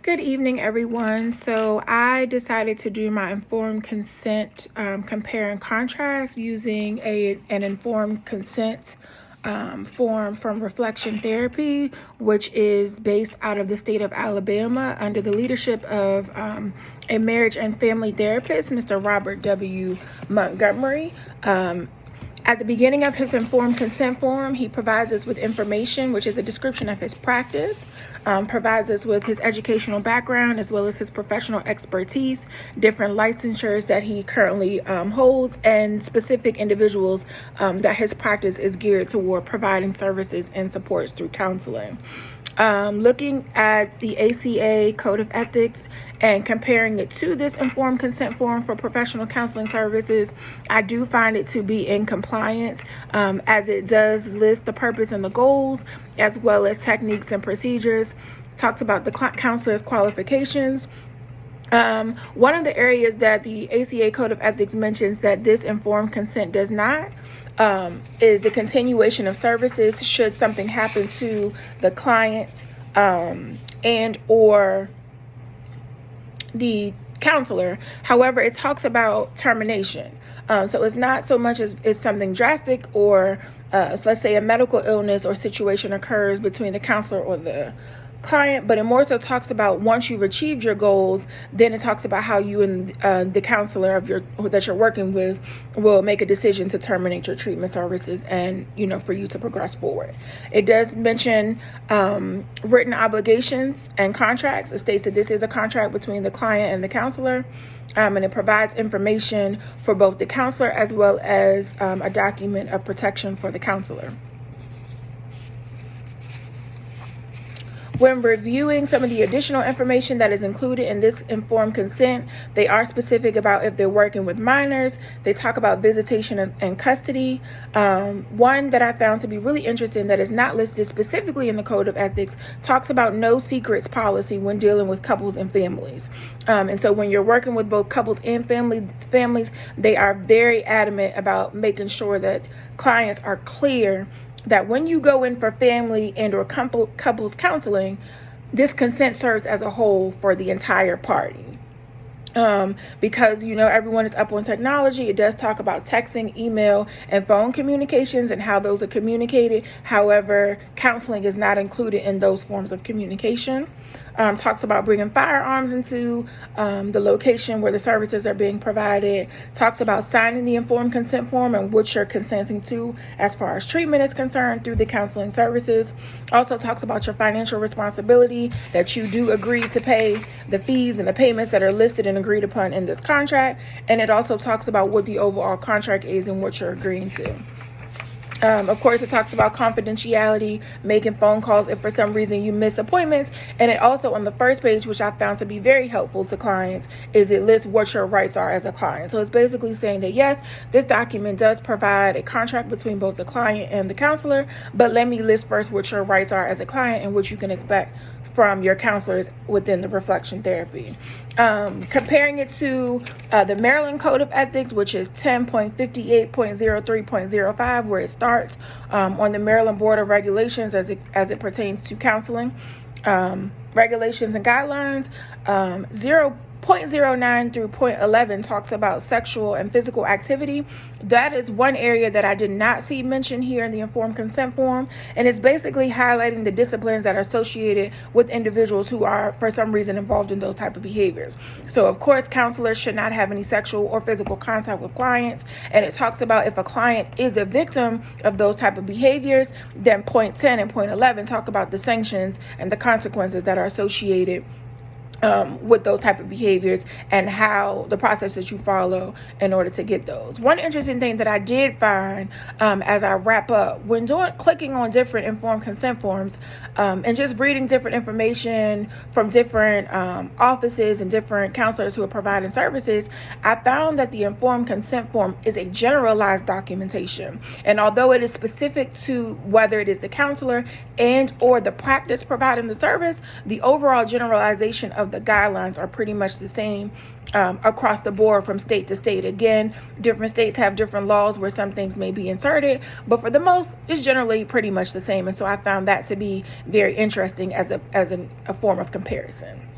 Good evening, everyone. So I decided to do my informed consent compare and contrast using an informed consent form from Reflection Therapy, which is based out of the state of Alabama under the leadership of a marriage and family therapist, Mr. Robert W. Montgomery. At the beginning of his informed consent form, he provides us with information, which is a description of his practice, provides us with his educational background, as well as his professional expertise, different licensures that he currently holds, and specific individuals that his practice is geared toward providing services and supports through counseling. Looking at the ACA Code of Ethics and comparing it to this informed consent form for professional counseling services, I do find it to be in compliance, as it does list the purpose and the goals, as well as techniques and procedures. Talks about the counselor's qualifications. One of the areas that the ACA Code of Ethics mentions that this informed consent does not is the continuation of services should something happen to the client and or the counselor. However, it talks about termination. So it's not so much as it's something drastic or let's say a medical illness or situation occurs between the counselor or the client, but it more so talks about once you've achieved your goals, then it talks about how you and the counselor that you're working with will make a decision to terminate your treatment services and for you to progress forward. It does mention written obligations and contracts. It states that this is a contract between the client and the counselor, and it provides information for both the counselor as well as a document of protection for the counselor. When reviewing some of the additional information that is included in this informed consent, they are specific about if they're working with minors. They talk about visitation and custody. One that I found to be really interesting that is not listed specifically in the Code of Ethics talks about no secrets policy when dealing with couples and families. And so when you're working with both couples and families, they are very adamant about making sure that clients are clear that when you go in for family and or couples counseling, this consent serves as a whole for the entire party. Because everyone is up on technology, it does talk about texting, email, and phone communications and how those are communicated. However, counseling is not included in those forms of communication. Talks about bringing firearms into the location where the services are being provided. Talks about signing the informed consent form and what you're consenting to as far as treatment is concerned through the counseling services. Also talks about your financial responsibility, that you do agree to pay the fees and the payments that are listed and agreed upon in this contract. And it also talks about what the overall contract is and what you're agreeing to. Of course, it talks about confidentiality, making phone calls if for some reason you miss appointments. And it also, on the first page, which I found to be very helpful to clients, is it lists what your rights are as a client. So it's basically saying that, yes, this document does provide a contract between both the client and the counselor, but let me list first what your rights are as a client and what you can expect from your counselors within the Reflection Therapy. Comparing it to the Maryland Code of Ethics, which is 10.58.03.05, where it starts on the Maryland Board of Regulations as it pertains to counseling regulations and guidelines. 0.09 through 0.11 talks about sexual and physical activity. That is one area that I did not see mentioned here in the informed consent form, and it's basically highlighting the disciplines that are associated with individuals who are for some reason involved in those type of behaviors. So of course, counselors should not have any sexual or physical contact with clients, and it talks about if a client is a victim of those type of behaviors, then 0.10 and 0.11 talk about the sanctions and the consequences that are associated with those type of behaviors and how the process that you follow in order to get those. One interesting thing that I did find as I wrap up when clicking on different informed consent forms and just reading different information from different offices and different counselors who are providing services, I found that the informed consent form is a generalized documentation. And although it is specific to whether it is the counselor and or the practice providing the service, the overall generalization of the guidelines are pretty much the same across the board from state to state. Again, different states have different laws where some things may be inserted, but for the most, it's generally pretty much the same. And so I found that to be very interesting as a form of comparison.